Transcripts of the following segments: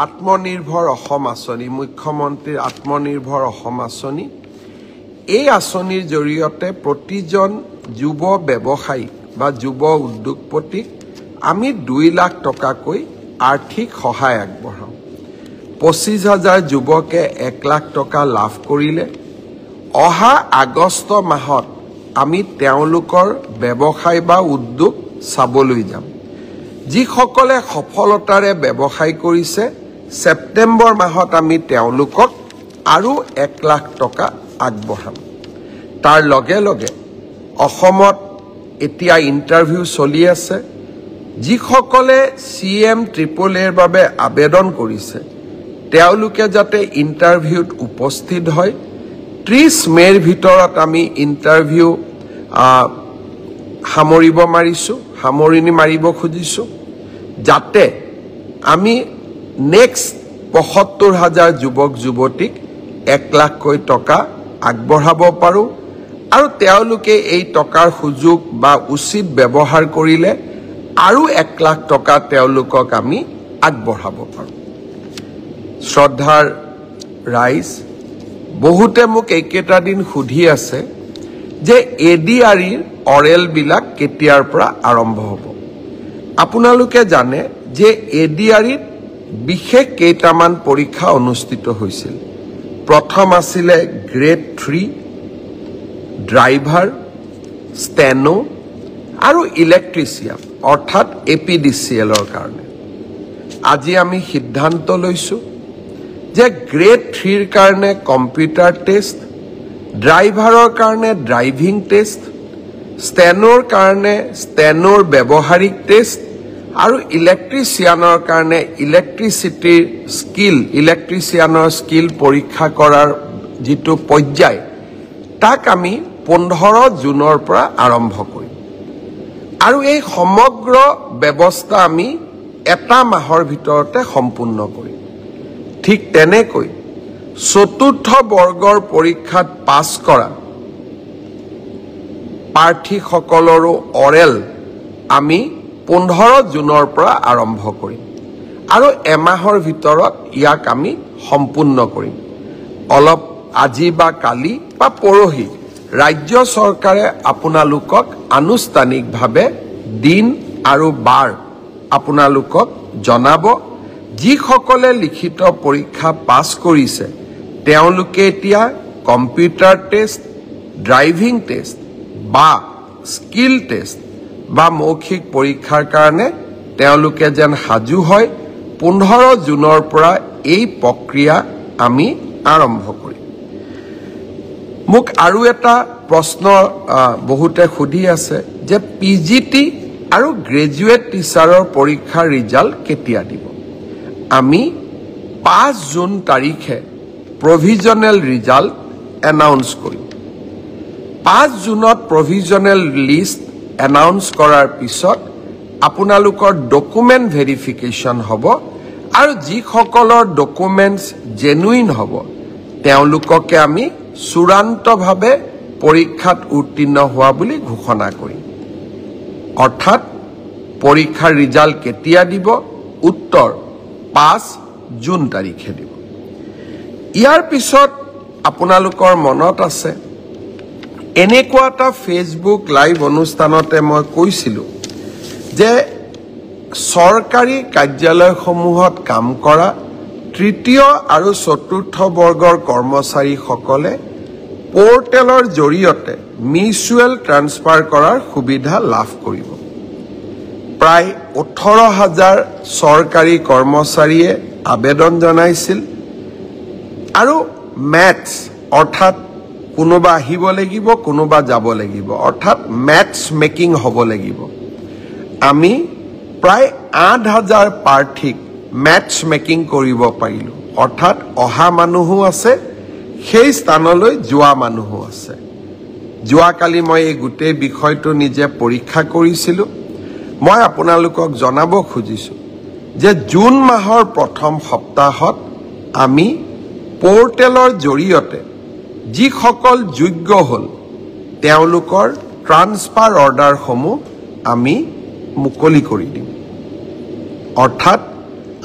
আত্মনিৰ্ভৰ অসম আঁচনি মুখ্যমন্ত্ৰীৰ আত্মনিৰ্ভৰ অসম আঁচনি এই আঁচনিৰ জৰিয়তে প্ৰতিজন যুৱ ব্যৱসায়ী বা যুৱ উদ্যোগপতিক আমি 2 লাখ টকাকৈ আৰ্থিক সহায় আগবঢ়াওঁ 25,000 যুৱকে 1 লাখ টকা লাভ কৰিলে অহা আগষ্ট মাহত আমি তেওঁলোকৰ ব্যৱসায় বা উদ্যোগ চাবলৈ যাম যিসকলে সফলতাৰে ব্যৱসায় কৰিছে সেপ্টেম্বৰ মাহত আমি তেওঁলোকক আৰু 1 লাখ টকা আগবঢ়াম তাৰ লগে লগে অসমত এতিয়া ইন্টাৰভিউ চলি আছে যিসকলে CM AAA ৰ বাবে আবেদন কৰিছে তেওঁলোকে যাতে ইন্টাৰভিউত উপস্থিত হয় 30 মেৰ ভিতৰত আমি ইন্টাৰভিউ সামৰণি মাৰিব খুজিছো যাতে আমি নেক্সট ৭৫,000 যুৱক যুৱতীক 1 লাখ টকা আগবঢ়াব পাৰো আৰু তেওঁলোকে এই টকাৰ সুযোগ বা উচিত ব্যৱহাৰ কৰিলে আৰু 1 লাখ টকা তেওঁলোকক আমি আগবঢ়াব পাৰো শ্ৰদ্ধাৰ ৰাইজ বহুতে মোক এইকেইটা দিন সুধি আছে যে ADRE অৰেল বিলাক কেতিয়াৰ পৰা আৰম্ভ হ'ব আপোনালোকে জানে যে ADRE বিশেষ কেইটামান পৰীক্ষা অনুষ্ঠিত হৈছিল প্ৰথম আছিল গ্ৰেড 3 ড্ৰাইভাৰ ষ্টেনো আৰু ইলেক্ট্ৰিচিয়ান অৰ্থাৎ APDCL ৰ কাৰণে আজি আমি সিদ্ধান্ত লৈছো যে গ্ৰেড 3 ৰ কাৰণে কম্পিউটাৰ টেষ্ট ড্ৰাইভাৰৰ কাৰণে ড্ৰাইভিং টেষ্ট ষ্টেনোৰ কাৰণে ষ্টেনোৰ ব্যৱহাৰিক টেষ্ট আৰু ইলেক্ট্ৰিচিয়ানৰ কাৰণে ইলেক্ট্ৰিচিয়ানৰ স্কিল পৰীক্ষা কৰাৰ যিটো পৰ্যায় তাক আমি 15 জুনৰ পৰা আৰম্ভ কৰিম আৰু এই সমগ্ৰ ব্যৱস্থা আমি এটা মাহৰ ভিতৰতে সম্পূৰ্ণ কৰিম ঠিক তেনেকৈ চতুৰ্থ বৰ্গৰ পৰীক্ষাত পাছ কৰা প্ৰাৰ্থীসকলৰো অৰেল আমি 15 জুনৰ পৰা আৰম্ভ কৰিম আৰু এমাহৰ ভিতৰত ইয়াক আমি সম্পূৰ্ণ কৰিম অলপ আজি বা কালি বা পৰহি ৰাজ্য চৰকাৰে আপোনালোকক আনুষ্ঠানিকভাৱে দিন আৰু বাৰ আপোনালোকক জনাব যিসকলে লিখিত পৰীক্ষা পাছ কৰিছে তেওঁলোকে এতিয়া কম্পিউটাৰ টেষ্ট ড্ৰাইভিং টেষ্ট বা স্কিল টেষ্ট বা মৌখিক পৰীক্ষাৰ কাৰণে তেওঁলোকে যেন সাজু হয় 15 জুনৰ পৰা এই প্ৰক্ৰিয়া আমি আৰম্ভ কৰিম মোক আৰু এটা প্ৰশ্ন বহুতে সুধি আছে যে PGT আৰু গ্ৰেজুৱেট টিচাৰৰ পৰীক্ষাৰ ৰিজাল্ট কেতিয়া দিব আমি 5 জুন তাৰিখে প্ৰভিজনেল ৰিজাল্ট এনাউন্স কৰিম 5 জুনত প্ৰভিজনেল লিষ্ট এনাউন্স কৰাৰ পিছত আপোনালোকৰ ডকুমেন্ট ভেৰিফিকেশন হ'ব আৰু যিসকলৰ ডকুমেন্টস জেনুইন হ'ব তেওঁলোককে আমি চূড়ান্তভাৱে পৰীক্ষাত উত্তীৰ্ণ হোৱা বুলি ঘোষণা কৰিম অৰ্থাৎ পৰীক্ষাৰ ৰিজাল্ট কেতিয়া দিব উত্তৰ 5 জুন তাৰিখে দিব ইয়াৰ পিছত আপোনালোকৰ মনত আছে এনেকুৱা এটা ফেসবুক লাইভ অনুষ্ঠানতে মই কৈছিলো যে সৰকাৰী কাৰ্যালয়সমূহত কাম কৰা তৃতীয় আৰু চতুৰ্থ বৰ্গৰ কৰ্মচাৰীসকলে পোৰ্টেলৰ জৰিয়তে মিউচুৱেল ট্ৰান্সফাৰ কৰাৰ সুবিধা লাভ কৰিব প্ৰায় 18,000 চৰকাৰী কৰ্মচাৰীয়ে আবেদন জনাইছিল আৰু ম্যাথছ অৰ্থাৎ কোনোবা আহিব লাগিব কোনোবা যাব লাগিব অৰ্থাৎ ম্যাথছ মেকিং হ'ব লাগিব আমি প্ৰায় 8,000 প্ৰাৰ্থীক ম্যাথছ মেকিং কৰিব পাৰিলো অৰ্থাৎ অহা মানুহো আছে সেই স্থানলৈ যোৱা মানুহো আছে যোৱাকালি মই এই গোটেই বিষয়টো নিজে পৰীক্ষা কৰিছিলো মই আপোনালোকক জনাব খুজিছো যে জুন মাহৰ প্ৰথম সপ্তাহত আমি পোৰ্টেলৰ জৰিয়তে যিসকল যোগ্য হল তেওঁলোকৰ ট্ৰান্সফাৰ অৰ্ডাৰসমূহ আমি মুকলি কৰি দিম অৰ্থাৎ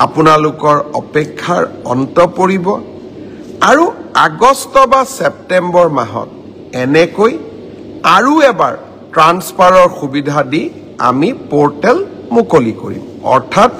আপোনালোকৰ অপেক্ষাৰ অন্ত পৰিব আৰু আগষ্ট বা ছেপ্টেম্বৰ মাহত এনেকৈ আৰু এবাৰ ট্ৰান্সফাৰৰ সুবিধা দি আমি পোৰ্টেল মুকলি কৰিম অৰ্থাৎ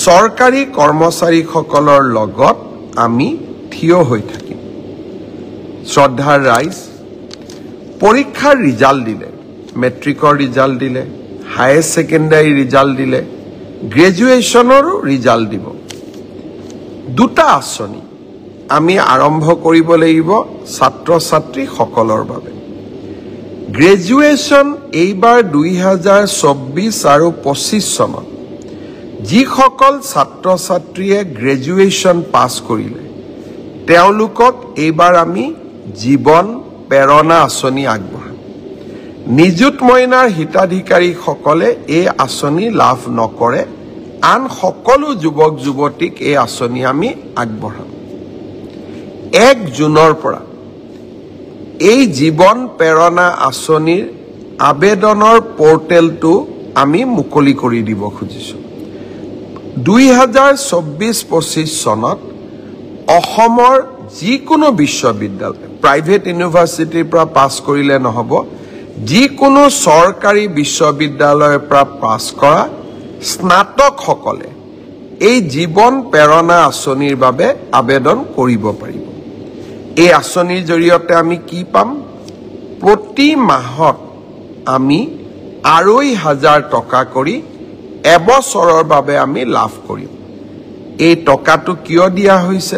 চৰকাৰী কৰ্মচাৰীসকলৰ লগত আমি থিয় হৈ থাকিম শ্ৰদ্ধাৰ ৰাইজ পৰীক্ষাৰ ৰিজাল্ট দিলে মেট্ৰিকৰ ৰিজাল্ট দিলে হায়াৰ ছেকেণ্ডাৰী ৰিজাল্ট দিলে গ্ৰেজুৱেশ্যনৰো ৰিজাল্ট দিব দুটা আঁচনি আমি আৰম্ভ কৰিব লাগিব ছাত্ৰ ছাত্ৰীসকলৰ বাবে গ্ৰেজুৱেশ্যন এইবাৰ 2024 আৰু 25 চনত যিসকল ছাত্ৰ ছাত্ৰীয়ে গ্ৰেজুৱেশ্যন পাছ কৰিলে তেওঁলোকক এইবাৰ আমি জীৱন প্ৰেৰণা আঁচনি আগবঢ়াম নিযুত মইনাৰ হিতাধিকাৰীসকলে এই আঁচনি লাভ নকৰে আন সকলো যুৱক যুৱতীক এই আঁচনি আমি আগবঢ়াম 1 জুনৰ পৰা এই জীৱন প্ৰেৰণা আঁচনিৰ আবেদনৰ পোৰ্টেলটো আমি মুকলি কৰি দিব খুজিছোঁ 2024-25 চনত অসমৰ যিকোনো বিশ্ববিদ্যালয় প্ৰাইভেট ইউনিভাৰ্চিটিৰ পৰা পাছ কৰিলে নহব যিকোনো চৰকাৰী বিশ্ববিদ্যালয়ৰ পৰা পাছ কৰা স্নাতকসকলে এই জীৱন প্ৰেৰণা আঁচনিৰ বাবে আবেদন কৰিব পাৰিব এই আঁচনিৰ জৰিয়তে আমি কি পাম প্ৰতি মাহত আমি 2,500 টকা কৰি এবছৰৰ বাবে আমি লাভ কৰিম এই টকাটো কিয় দিয়া হৈছে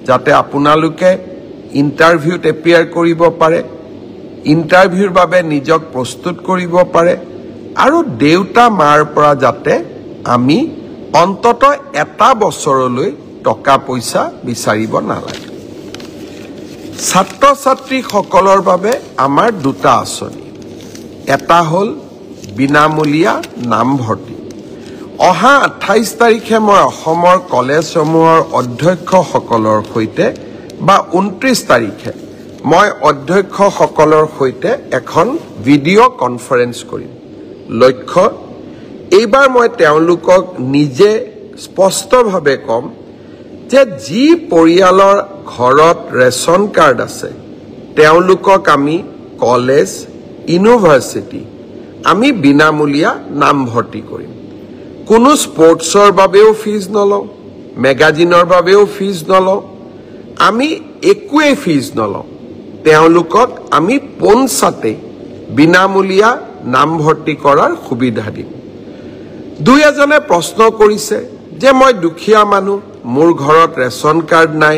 যাতে আপোনালোকে ইন্টাৰভিউত এপিয়াৰ কৰিব পাৰে ইন্টাৰভিউৰ বাবে নিজক প্ৰস্তুত কৰিব পাৰে আৰু দেউতা মাৰ পৰা যাতে আমি অন্তত এটা বছৰলৈ টকা পইচা বিচাৰিব নালাগে ছাত্ৰ ছাত্ৰীসকলৰ বাবে আমাৰ দুটা আঁচনি এটা হ'ল বিনামূলীয়া নামভৰ্তি অহা 28 তাৰিখে মই অসমৰ কলেজসমূহৰ অধ্যক্ষসকলৰ সৈতে বা 29 তাৰিখে মই অধ্যক্ষসকলৰ সৈতে এখন ভিডিঅ' কনফাৰেন্স কৰিম লক্ষ্য এইবাৰ মই তেওঁলোকক নিজে স্পষ্টভাৱে কম যে যি পৰিয়ালৰ ঘৰত ৰেচন কাৰ্ড আছে তেওঁলোকক আমি কলেজ ইউনিভাৰ্চিটি আমি বিনামূলীয়া নামভৰ্তি কৰিম কোনো স্পৰ্টছৰ বাবেও ফিজ নলওঁ মেগাজিনৰ বাবেও ফিজ নলওঁ আমি একোৱে ফিজ নলওঁ তেওঁলোকক আমি পঞ্চাতে বিনামূলীয়া নামভৰ্তি কৰাৰ সুবিধা দিম দুই এজনে প্ৰশ্ন কৰিছে যে মই দুখীয়া মানুহ মোৰ ঘৰত ৰেচন কাৰ্ড নাই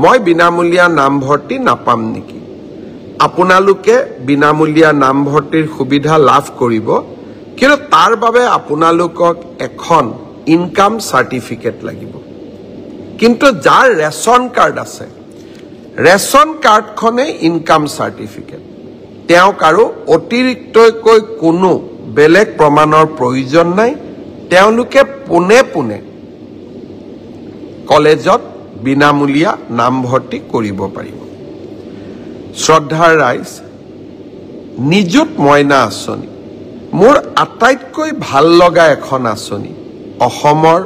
মই বিনামূলীয়া নামভৰ্তি নাপাম নেকি আপোনালোকে বিনামূলীয়া নামভৰ্তিৰ সুবিধা লাভ কৰিব কিন্তু তাৰ বাবে আপোনালোকক এখন ইনকাম সাৰ্টিফিকেট লাগিব কিন্তু যাৰ ৰেচন কাৰ্ড আছে ৰেচন কাৰ্ডখনে ইনকাম সাৰ্টিফিকেট তেওঁক আৰু অতিৰিক্তকৈ কোনো বেলেগ প্ৰমাণৰ প্ৰয়োজন নাই তেওঁলোকে পুনে পুনে কলেজত বিনামূলীয়া নামভৰ্তি কৰিব পাৰিব শ্ৰদ্ধাৰ ৰাইজ নিযুত মইনা আঁচনি মোৰ আটাইতকৈ ভাল লগা এখন আঁচনি অসমৰ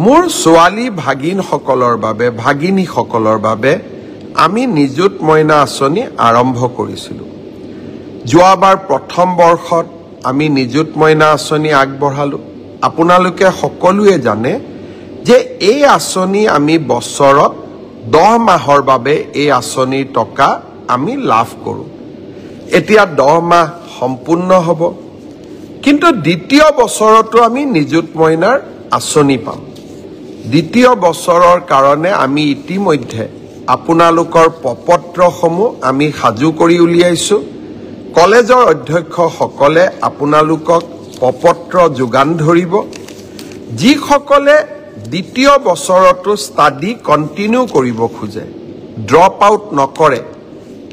মোৰ ছোৱালী ভাগিনসকলৰ বাবে ভাগিনীসকলৰ বাবে আমি নিযুত মইনা আঁচনি আৰম্ভ কৰিছিলোঁ যোৱাবাৰ প্ৰথম বৰ্ষত আমি নিযুত মইনা আঁচনি আগবঢ়ালোঁ আপোনালোকে সকলোৱে জানে যে এই আঁচনি আমি বছৰত 10 মাহৰ বাবে এই আঁচনিৰ টকা আমি লাভ কৰোঁ এতিয়া 10 মাহ সম্পূৰ্ণ হ'ব কিন্তু দ্বিতীয় বছৰতো আমি নিযুত মইনাৰ আঁচনি পাম দ্বিতীয় বছৰৰ কাৰণে আমি ইতিমধ্যে আপোনালোকৰ পপত্ৰসমূহ আমি সাজু কৰি উলিয়াইছোঁ কলেজৰ অধ্যক্ষসকলে আপোনালোকক পপত্ৰ যোগান ধৰিব যিসকলে দ্বিতীয় বছৰতো ষ্টাডি কণ্টিনিউ কৰিব খোজে ড্ৰপ আউট নকৰে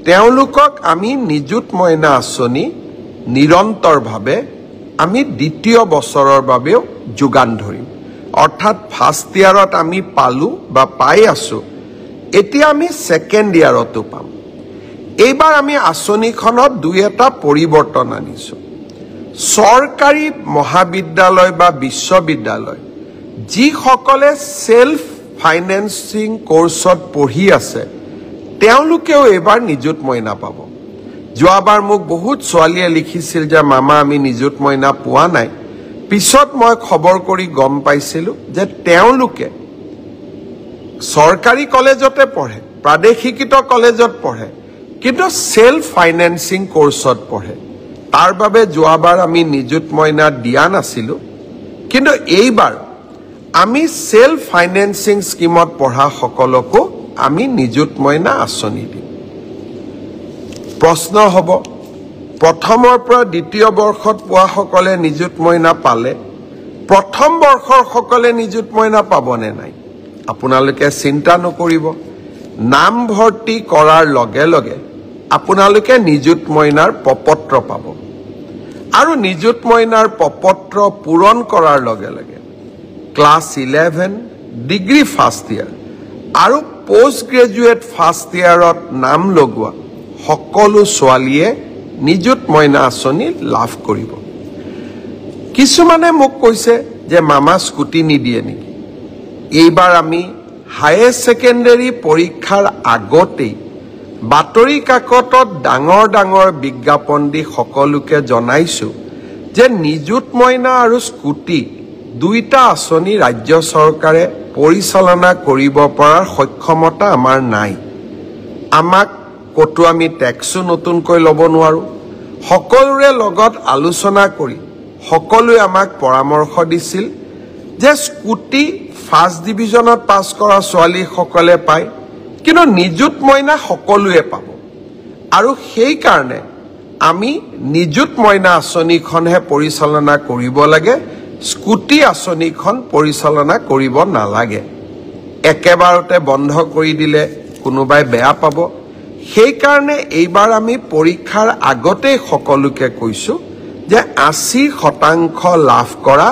তেওঁলোকক আমি নিযুত মইনা আঁচনি নিৰন্তৰভাৱে আমি দ্বিতীয় বছৰৰ বাবেও যোগান ধৰিম অৰ্থাৎ ফাৰ্ষ্ট ইয়াৰত আমি পালোঁ বা পাই আছোঁ এতিয়া আমি ছেকেণ্ড ইয়াৰতো পাম এইবাৰ আমি আঁচনিখনত দুই এটা পৰিৱৰ্তন আনিছোঁ চৰকাৰী মহাবিদ্যালয় বা বিশ্ববিদ্যালয় যিসকলে সেলফ ফাইনেন্সিং কোৰ্সত পঢ়ি আছে তেওঁলোকেও এবাৰ নিযুত মইনা পাব। যোৱাবাৰ মোক বহুত ছোৱালীয়ে লিখিছিল যে মামা আমি নিযুত মইনা পোৱা নাই। পিছত মই খবৰ কৰি গম পাইছিলো যে তেওঁলোকে সৰকাৰী কলেজতে পঢ়ে, প্ৰাদেশিকিত কলেজত পঢ়ে, কিন্তু সেলফ ফাইনেন্সিং কোৰ্সত পঢ়ে। তাৰ বাবে যোৱাবাৰ আমি নিযুত মইনা দিয়া নাছিলো, কিন্তু এইবাৰ আমি সেলফ ফাইনেন্সিং স্কিমত পঢ়া সকলকো আমি নিযুত মইনা আঁচনি দিম। প্ৰশ্ন হ'ব, প্ৰথমৰ পৰা দ্বিতীয় বৰ্ষত পোৱা সকলে নিযুত মইনা পালে, প্ৰথম বৰ্ষৰ সকলে নিযুত মইনা পাবনে নাই? আপোনালোকে চিন্তা নকৰিব, নাম ভৰ্তি কৰাৰ লগে লগে আপোনালোকে নিযুত মইনাৰ প্ৰপত্ৰ পাব। আৰু নিযুত মইনাৰ প্ৰপত্ৰ পূৰণ কৰাৰ লগে লগে ক্লাছ 11 ডিগ্ৰী ফাৰ্ষ্ট ইয়াৰ আৰু পোষ্ট গ্ৰেজুৱেট ফাৰ্ষ্ট ইয়াৰত নাম লগোৱা সকলো ছোৱালীয়ে নিযুত মইনা আঁচনি লাভ কৰিব। কিছুমানে মোক কৈছে যে মামা স্কুটি নিদিয়ে নেকি? এইবাৰ আমি হায়াৰ ছেকেণ্ডাৰী পৰীক্ষাৰ আগতেই বাতৰি কাকতত ডাঙৰ ডাঙৰ বিজ্ঞাপন দি সকলোকে জনাইছো যে নিযুত মইনা আৰু স্কুটি দুইটা আঁচনি ৰাজ্য চৰকাৰে পৰিচালনা কৰিব পৰাৰ সক্ষমতা আমাৰ নাই। আমাক কতো আমি টেক্সো নতুনকৈ ল'ব নোৱাৰো। সকলোৰে লগত আলোচনা কৰি সকলোৱে আমাক পৰামৰ্শ দিছিল যে স্কুটি ফাৰ্ষ্ট ডিভিজনত পাছ কৰা ছোৱালীসকলে পায়, কিন্তু নিযুত মইনা সকলোৱে পাব। আৰু সেই কাৰণে আমি নিযুত মইনা আঁচনিখনহে পৰিচালনা কৰিব লাগে, স্কুটি আঁচনিখন পৰিচালনা কৰিব নালাগে। একেবাৰতে বন্ধ কৰি দিলে কোনোবাই বেয়া পাব। সেই কাৰণে এইবাৰ আমি পৰীক্ষাৰ আগতেই সকলোকে কৈছো যে 80% লাভ কৰা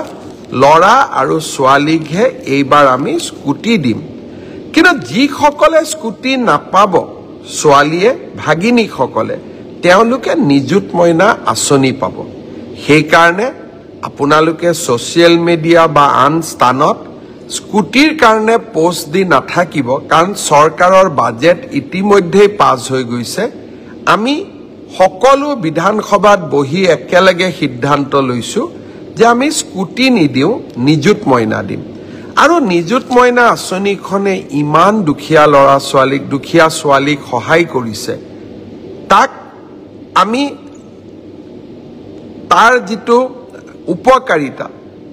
ল'ৰা আৰু ছোৱালীকহে এইবাৰ আমি স্কুটি দিম। কিন্তু যিসকলে স্কুটি নাপাব ছোৱালীয়ে ভাগিনীসকলে, তেওঁলোকে নিযুত মইনা আঁচনি পাব। সেইকাৰণে আপোনালোকে ছ'চিয়েল মিডিয়া বা আন স্থানত স্কুটিৰ কাৰণে পোষ্ট দি নাথাকিব, কাৰণ চৰকাৰৰ বাজেট ইতিমধ্যেই পাছ হৈ গৈছে। আমি সকলো বিধানসভাত বহি একেলগে সিদ্ধান্ত লৈছো যে আমি স্কুটি নিদিওঁ, নিযুত মইনা দিম। আৰু নিযুত মইনা আঁচনিখনে ইমান দুখীয়া ল'ৰা ছোৱালীক, দুখীয়া ছোৱালীক সহায় কৰিছে, তাক আমি তাৰ যিটো উপকাৰিতা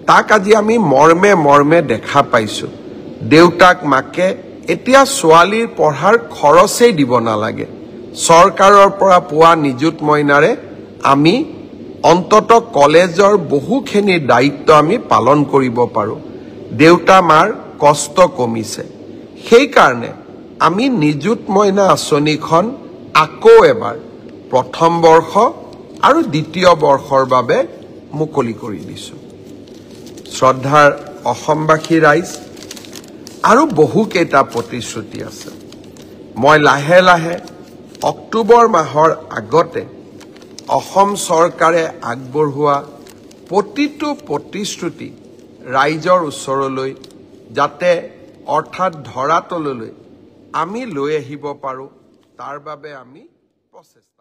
তাক আজি আমি মৰ্মে মৰ্মে দেখা পাইছো। দেউতাক মাকে এতিয়া ছোৱালীৰ পঢ়াৰ খৰচেই দিব নালাগে। চৰকাৰৰ পৰা পোৱা নিযুত মইনাৰে আমি অন্তত কলেজৰ বহুখিনি দায়িত্ব আমি পালন কৰিব পাৰো। দেউতা মাৰ কষ্ট কমিছে। সেইকাৰণে আমি নিযুত মইনা আঁচনিখন আকৌ এবাৰ প্ৰথম বৰ্ষ আৰু দ্বিতীয় বৰ্ষৰ বাবে মুকলি কৰি দিছো। শ্ৰদ্ধাৰ অসমবাসী ৰাইজ, আৰু বহুকেইটা প্ৰতিশ্ৰুতি আছে। মই লাহে লাহে অক্টোবৰ মাহৰ আগতে অসম চৰকাৰে আগবঢ়োৱা প্ৰতিটো প্ৰতিশ্ৰুতি ৰাইজৰ ওচৰলৈ যাতে অৰ্থাৎ ধৰাতললৈ আমি লৈ আহিব পাৰো, তাৰ বাবে আমি প্ৰচেষ্টা